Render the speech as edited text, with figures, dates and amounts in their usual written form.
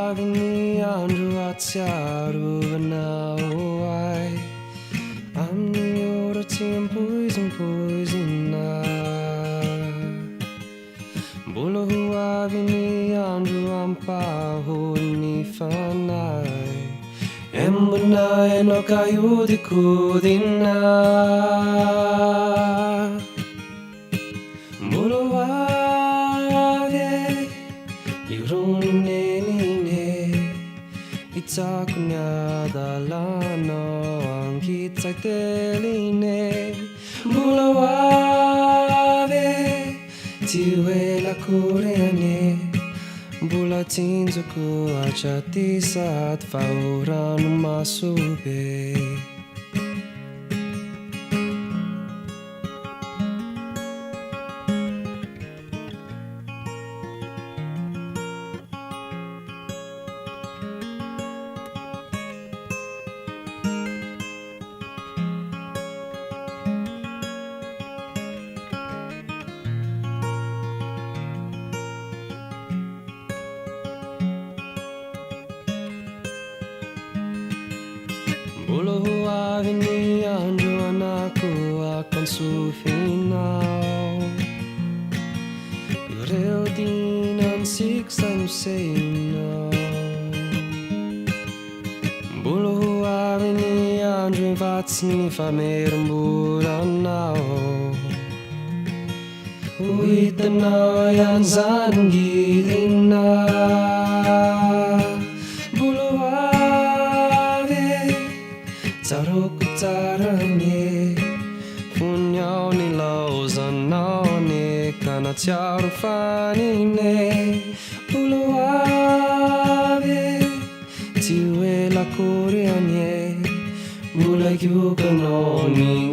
avy ny andro atsiarovana hoay amin'ny ora tsy ampoisimpoisina. Mbola ho avy ny andro ampahony ny fanahy embona ianao ka iodikodina. Mbola ho avy irony nenine itsako ny adalanao ankitsay teline. Mbola ho avy tsy ela akory ane mbola tsinjoko hatraty sady fa ho ranomasobe. Mbola ho avy ny andro anako akansofinao ireo dinansiko say mosehinao. Mbola ho avy ny andro ivatsy ny famerim-bolanao ho hitanao ihany zany ngirina. Tsaroko tsara nye fony ao ny laozanao ny ka natsiaro fanine. Mbola ho avy tsy ho ela akory anie mbola iokanao ny